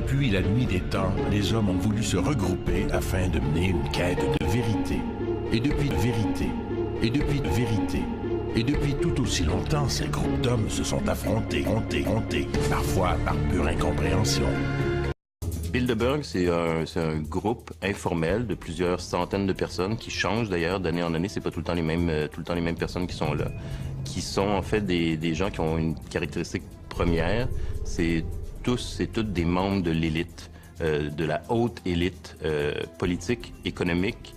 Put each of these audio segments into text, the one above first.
Depuis la nuit des temps, les hommes ont voulu se regrouper afin de mener une quête de vérité. Et depuis tout aussi longtemps, ces groupes d'hommes se sont affrontés, parfois par pure incompréhension. Bilderberg, c'est un groupe informel de plusieurs centaines de personnes qui changent d'ailleurs d'année en année. C'est pas tout le temps les mêmes personnes qui sont là, qui sont en fait des gens qui ont une caractéristique première. C'est toutes des membres de l'élite, de la haute élite politique, économique,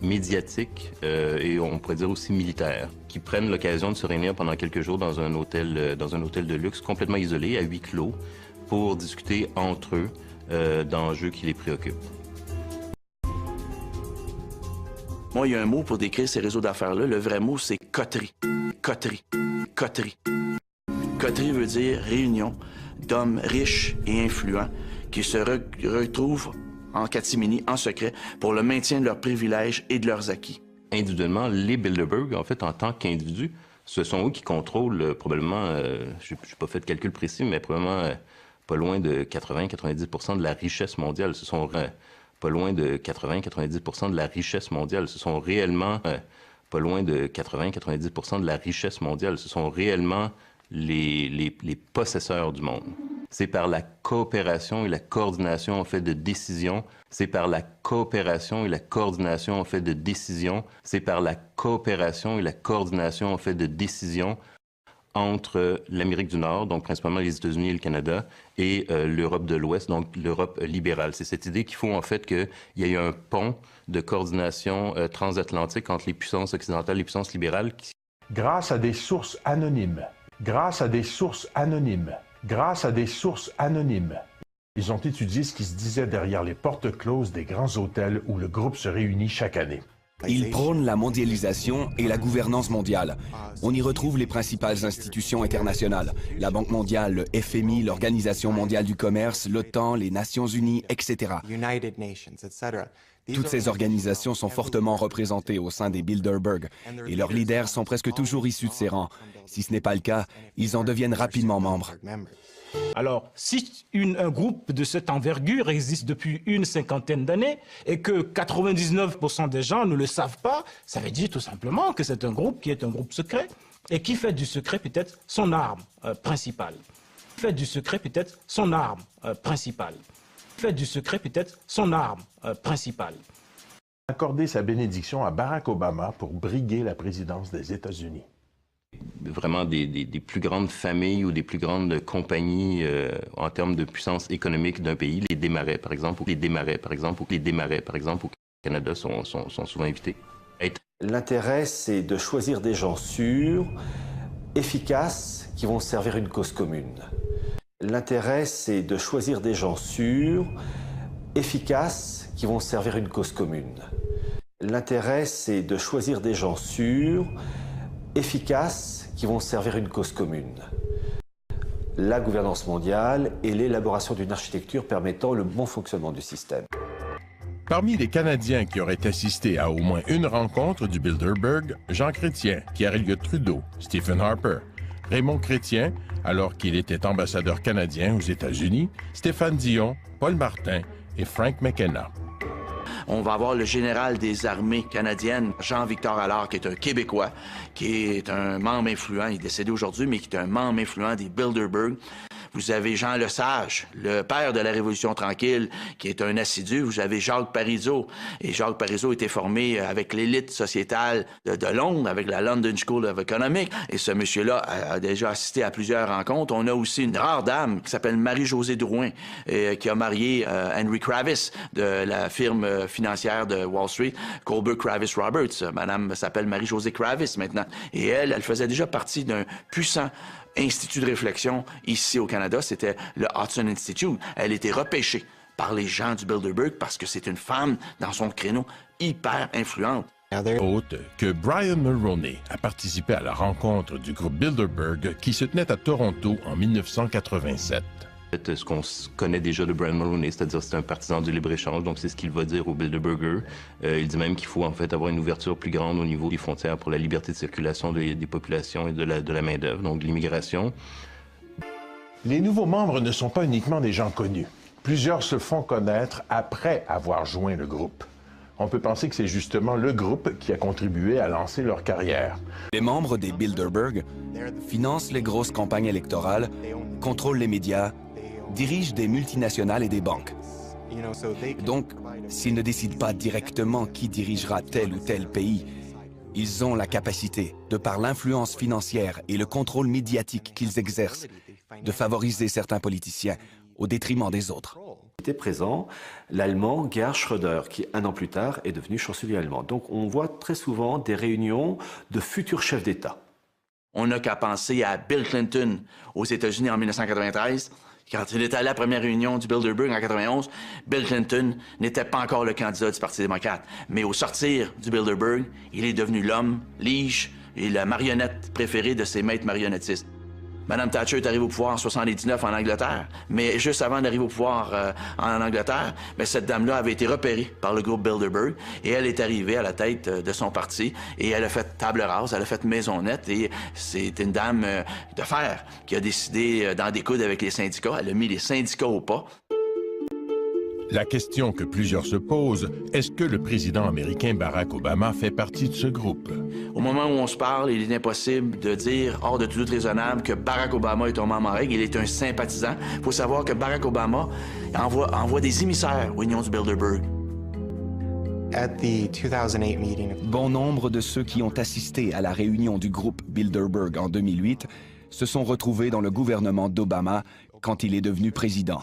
médiatique et on pourrait dire aussi militaire, qui prennent l'occasion de se réunir pendant quelques jours dans un hôtel de luxe complètement isolé, à huis clos, pour discuter entre eux d'enjeux qui les préoccupent. Moi, il y a un mot pour décrire ces réseaux d'affaires-là. Le vrai mot, c'est coterie. Coterie. Coterie. Coterie veut dire réunion d'hommes riches et influents qui se retrouvent en catimini, en secret, pour le maintien de leurs privilèges et de leurs acquis. Individuellement, les Bilderberg, en fait, en tant qu'individus, ce sont eux qui contrôlent probablement, je n'ai pas fait de calcul précis, mais probablement pas loin de 80-90% de la richesse mondiale. Ce sont pas loin de 80-90% de la richesse mondiale. Ce sont réellement pas loin de 80-90% de la richesse mondiale. Ce sont réellement les possesseurs du monde. C'est par la coopération et la coordination en fait de décisions. C'est par la coopération et la coordination en fait de décisions. C'est par la coopération et la coordination en fait de décisions entre l'Amérique du Nord, donc principalement les États-Unis et le Canada, et l'Europe de l'Ouest, donc l'Europe libérale. C'est cette idée qu'il faut en fait qu'il y ait un pont de coordination transatlantique entre les puissances occidentales et les puissances libérales. Grâce à des sources anonymes. Grâce à des sources anonymes. Grâce à des sources anonymes. Ils ont étudié ce qui se disait derrière les portes closes des grands hôtels où le groupe se réunit chaque année. Ils prônent la mondialisation et la gouvernance mondiale. On y retrouve les principales institutions internationales, la Banque mondiale, le FMI, l'Organisation mondiale du commerce, l'OTAN, les Nations unies, etc. Toutes ces organisations sont fortement représentées au sein des Bilderberg et leurs leaders sont presque toujours issus de ces rangs. Si ce n'est pas le cas, ils en deviennent rapidement membres. Alors, si un groupe de cette envergure existe depuis une cinquantaine d'années et que 99% des gens ne le savent pas, ça veut dire tout simplement que c'est un groupe qui est un groupe secret et qui fait du secret peut-être son arme principale. Fait du secret peut-être son arme principale. Fait du secret peut-être son arme principale. Accorder sa bénédiction à Barack Obama pour briguer la présidence des États-Unis. Vraiment des plus grandes familles ou des plus grandes compagnies en termes de puissance économique d'un pays, les Desmarais par exemple, ou les Desmarais par exemple, ou les Desmarais par exemple, au Canada sont souvent invités. L'intérêt, c'est de choisir des gens sûrs, efficaces, qui vont servir une cause commune. L'intérêt, c'est de choisir des gens sûrs, efficaces, qui vont servir une cause commune. L'intérêt, c'est de choisir des gens sûrs, efficaces, qui vont servir une cause commune. La gouvernance mondiale et l'élaboration d'une architecture permettant le bon fonctionnement du système. Parmi les Canadiens qui auraient assisté à au moins une rencontre du Bilderberg, Jean Chrétien, Pierre-Elliott Trudeau, Stephen Harper, Raymond Chrétien, alors qu'il était ambassadeur canadien aux États-Unis, Stéphane Dion, Paul Martin et Frank McKenna. On va avoir le général des armées canadiennes, Jean-Victor Allard, qui est un Québécois, qui est un membre influent, il est décédé aujourd'hui, mais qui est un membre influent des Bilderberg. Vous avez Jean Lesage, le père de la Révolution tranquille, qui est un assidu. Vous avez Jacques Parizeau. Et Jacques Parizeau était formé avec l'élite sociétale de Londres, avec la London School of Economics. Et ce monsieur-là a déjà assisté à plusieurs rencontres. On a aussi une rare dame qui s'appelle Marie-Josée Drouin, qui a marié Henry Kravis de la firme financière de Wall Street, Colbert Kravis Roberts. Madame s'appelle Marie-Josée Kravis maintenant. Et elle faisait déjà partie d'un puissant institut de réflexion ici au Canada, c'était le Hudson Institute. Elle était repêchée par les gens du Bilderberg parce que c'est une femme dans son créneau hyper influente. Autre que Brian Mulroney a participé à la rencontre du groupe Bilderberg qui se tenait à Toronto en 1987. Ce qu'on connaît déjà de Brian Mulroney, c'est-à-dire c'est un partisan du libre-échange, donc c'est ce qu'il va dire aux Bilderbergers. Il dit même qu'il faut en fait avoir une ouverture plus grande au niveau des frontières pour la liberté de circulation des populations et de la main-d'œuvre, donc de l'immigration. Les nouveaux membres ne sont pas uniquement des gens connus. Plusieurs se font connaître après avoir joint le groupe. On peut penser que c'est justement le groupe qui a contribué à lancer leur carrière. Les membres des Bilderberg financent les grosses campagnes électorales, contrôlent les médias, dirigent des multinationales et des banques. Donc, s'ils ne décident pas directement qui dirigera tel ou tel pays, ils ont la capacité, de par l'influence financière et le contrôle médiatique qu'ils exercent, de favoriser certains politiciens au détriment des autres. Était présent l'Allemand Gerhard Schröder, qui, un an plus tard, est devenu chancelier allemand. Donc on voit très souvent des réunions de futurs chefs d'État. On n'a qu'à penser à Bill Clinton aux États-Unis en 1993. Quand il était à la première réunion du Bilderberg en 91, Bill Clinton n'était pas encore le candidat du Parti démocrate. Mais au sortir du Bilderberg, il est devenu l'homme, lige et la marionnette préférée de ses maîtres marionnettistes. Mme Thatcher est arrivée au pouvoir en 79 en Angleterre, mais juste avant d'arriver au pouvoir en Angleterre, cette dame-là avait été repérée par le groupe Bilderberg et elle est arrivée à la tête de son parti et elle a fait table rase, elle a fait maison nette et c'est une dame de fer qui a décidé d'en découdre avec les syndicats. Elle a mis les syndicats au pas. La question que plusieurs se posent, est-ce que le président américain Barack Obama fait partie de ce groupe? Au moment où on se parle, il est impossible de dire, hors de tout doute raisonnable, que Barack Obama est un membre en règle. Il est un sympathisant. Il faut savoir que Barack Obama envoie des émissaires aux unions du Bilderberg. Bon nombre de ceux qui ont assisté à la réunion du groupe Bilderberg en 2008 se sont retrouvés dans le gouvernement d'Obama quand il est devenu président.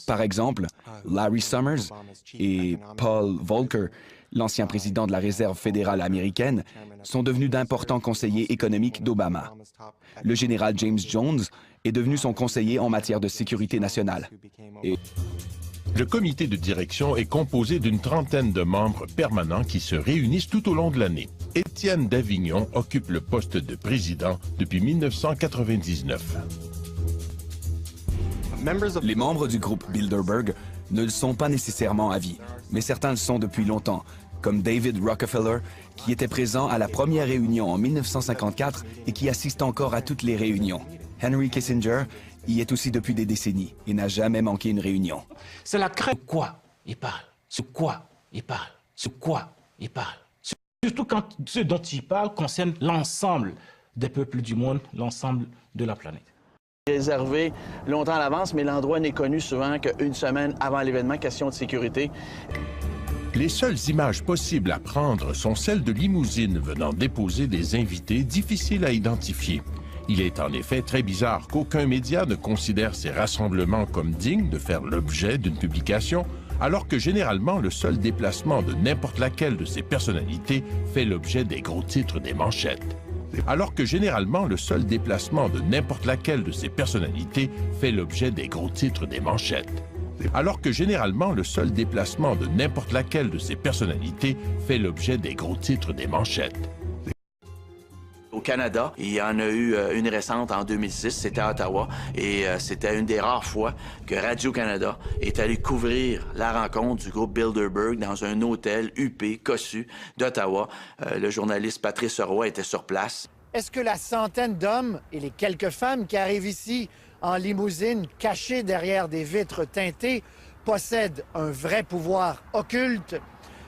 Par exemple, Larry Summers et Paul Volcker, l'ancien président de la Réserve fédérale américaine, sont devenus d'importants conseillers économiques d'Obama. Le général James Jones est devenu son conseiller en matière de sécurité nationale. Le comité de direction est composé d'une trentaine de membres permanents qui se réunissent tout au long de l'année. Étienne Davignon occupe le poste de président depuis 1999. Les membres du groupe Bilderberg ne le sont pas nécessairement à vie, mais certains le sont depuis longtemps, comme David Rockefeller, qui était présent à la première réunion en 1954 et qui assiste encore à toutes les réunions. Henry Kissinger y est aussi depuis des décennies et n'a jamais manqué une réunion. C'est la crainte. De quoi il parle? Sur quoi il parle? Sur quoi il parle? Surtout quand ce dont il parle concerne l'ensemble des peuples du monde, l'ensemble de la planète. Réservé longtemps à l'avance, mais l'endroit n'est connu souvent qu'une semaine avant l'événement, question de sécurité. Les seules images possibles à prendre sont celles de limousines venant déposer des invités difficiles à identifier. Il est en effet très bizarre qu'aucun média ne considère ces rassemblements comme dignes de faire l'objet d'une publication, alors que généralement le seul déplacement de n'importe laquelle de ces personnalités fait l'objet des gros titres des manchettes. Alors que généralement le seul déplacement de n'importe laquelle de ces personnalités fait l'objet des gros titres des manchettes. Alors que généralement le seul déplacement de n'importe laquelle de ces personnalités fait l'objet des gros titres des manchettes. Au Canada, il y en a eu une récente en 2006, c'était à Ottawa, et c'était une des rares fois que Radio-Canada est allé couvrir la rencontre du groupe Bilderberg dans un hôtel huppé, cossu d'Ottawa. Le journaliste Patrice Roy était sur place. Est-ce que la centaine d'hommes et les quelques femmes qui arrivent ici en limousine, cachées derrière des vitres teintées, possèdent un vrai pouvoir occulte?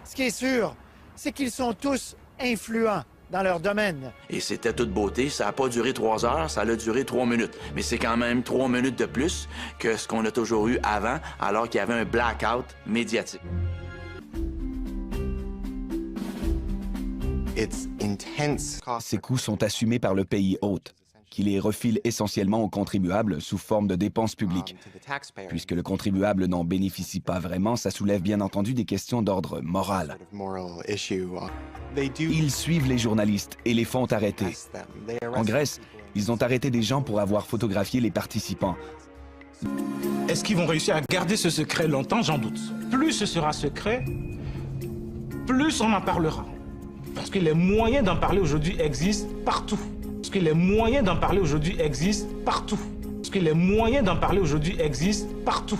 Ce qui est sûr, c'est qu'ils sont tous influents dans leur domaine. Et c'était toute beauté. Ça n'a pas duré 3 heures, ça a duré 3 minutes. Mais c'est quand même 3 minutes de plus que ce qu'on a toujours eu avant, alors qu'il y avait un blackout médiatique. Ces coûts sont assumés par le pays hôte, qui les refile essentiellement aux contribuables sous forme de dépenses publiques. Puisque le contribuable n'en bénéficie pas vraiment, ça soulève bien entendu des questions d'ordre moral. Ils suivent les journalistes et les font arrêter. En Grèce, ils ont arrêté des gens pour avoir photographié les participants. Est-ce qu'ils vont réussir à garder ce secret longtemps? J'en doute. Plus ce sera secret, plus on en parlera. Parce que les moyens d'en parler aujourd'hui existent partout. Parce que les moyens d'en parler aujourd'hui existent partout. Parce que les moyens d'en parler aujourd'hui existent partout.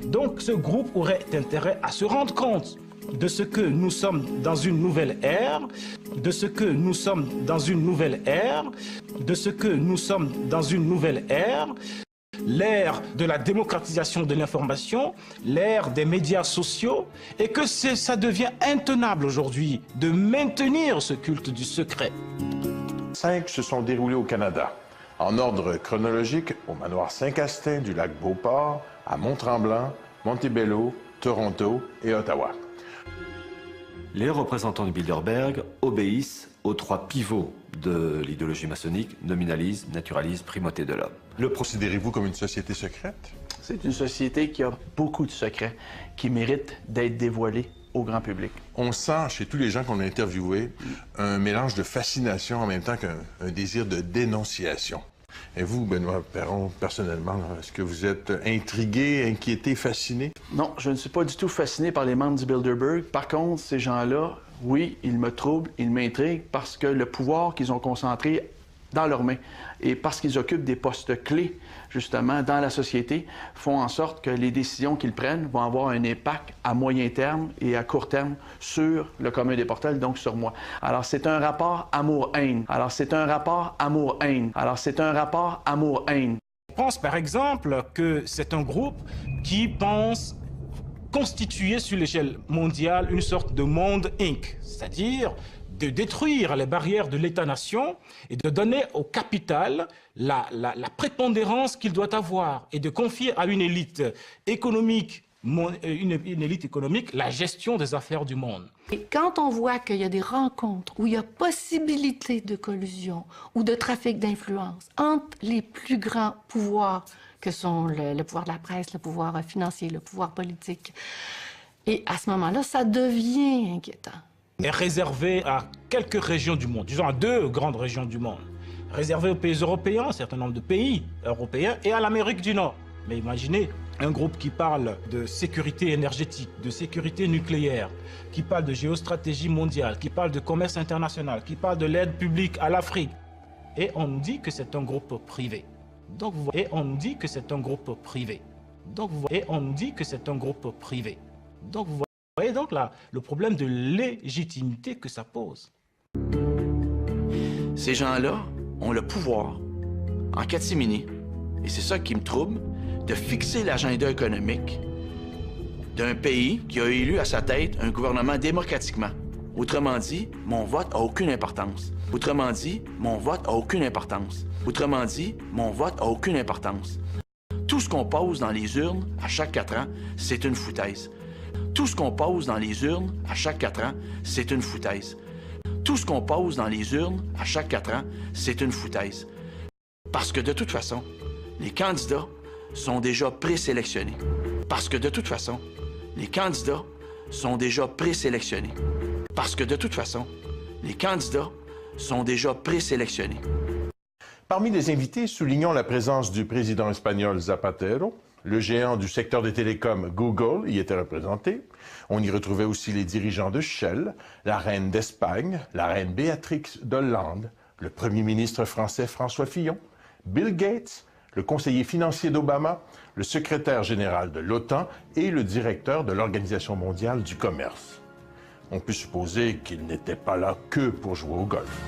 Donc ce groupe aurait intérêt à se rendre compte de ce que nous sommes dans une nouvelle ère, de ce que nous sommes dans une nouvelle ère, de ce que nous sommes dans une nouvelle ère, l'ère de la démocratisation de l'information, l'ère des médias sociaux, et que ça devient intenable aujourd'hui de maintenir ce culte du secret. 5 se sont déroulés au Canada, en ordre chronologique au manoir Saint-Castin du lac Beauport, à Mont-Tremblant, Montebello, Toronto et Ottawa. Les représentants du Bilderberg obéissent aux 3 pivots de l'idéologie maçonnique: nominalisme, naturalisme, primauté de l'homme. Le considérez-vous comme une société secrète? C'est une société qui a beaucoup de secrets qui méritent d'être dévoilés au grand public. On sent chez tous les gens qu'on a interviewés un mélange de fascination en même temps qu'un désir de dénonciation. Et vous, Benoît Perron, personnellement, est-ce que vous êtes intrigué, inquiété, fasciné? Non, je ne suis pas du tout fasciné par les membres du Bilderberg. Par contre, ces gens-là, oui, ils me troublent, ils m'intriguent parce que le pouvoir qu'ils ont concentré dans leurs mains et parce qu'ils occupent des postes clés, justement, dans la société, font en sorte que les décisions qu'ils prennent vont avoir un impact à moyen terme et à court terme sur le commun des mortels, donc sur moi. Alors, c'est un rapport amour-haine. Alors, c'est un rapport amour-haine. Alors, c'est un rapport amour-haine. Je pense, par exemple, que c'est un groupe qui pense constituer sur l'échelle mondiale une sorte de monde Inc., c'est-à-dire de détruire les barrières de l'État-nation et de donner au capital la prépondérance qu'il doit avoir et de confier à une élite économique, la gestion des affaires du monde. Et quand on voit qu'il y a des rencontres où il y a possibilité de collusion ou de trafic d'influence entre les plus grands pouvoirs que sont le pouvoir de la presse, le pouvoir financier, le pouvoir politique, et à ce moment-là, ça devient inquiétant. Est réservé à quelques régions du monde, disons à 2 grandes régions du monde, réservé aux pays européens, un certain nombre de pays européens, et à l'Amérique du Nord. Mais imaginez un groupe qui parle de sécurité énergétique, de sécurité nucléaire, qui parle de géostratégie mondiale, qui parle de commerce international, qui parle de l'aide publique à l'Afrique. Et on nous dit que c'est un groupe privé. Donc, et on nous dit que c'est un groupe privé. Donc, et on nous dit que c'est un groupe privé. Donc, vous voyez donc là le problème de légitimité que ça pose. Ces gens-là ont le pouvoir, en catimini, et c'est ça qui me trouble, de fixer l'agenda économique d'un pays qui a élu à sa tête un gouvernement démocratiquement. Autrement dit, mon vote a aucune importance. Autrement dit, mon vote a aucune importance. Autrement dit, mon vote a aucune importance. Tout ce qu'on pose dans les urnes à chaque 4 ans, c'est une foutaise. Tout ce qu'on pose dans les urnes à chaque 4 ans, c'est une foutaise. Tout ce qu'on pose dans les urnes à chaque 4 ans, c'est une foutaise. Parce que de toute façon, les candidats sont déjà présélectionnés. Parce que de toute façon, les candidats sont déjà présélectionnés. Parce que de toute façon, les candidats sont déjà présélectionnés. Parmi les invités, soulignons la présence du président espagnol Zapatero. Le géant du secteur des télécoms Google y était représenté. On y retrouvait aussi les dirigeants de Shell, la reine d'Espagne, la reine Béatrix d'Hollande, le premier ministre français François Fillon, Bill Gates, le conseiller financier d'Obama, le secrétaire général de l'OTAN et le directeur de l'Organisation mondiale du commerce. On peut supposer qu'ils n'étaient pas là que pour jouer au golf.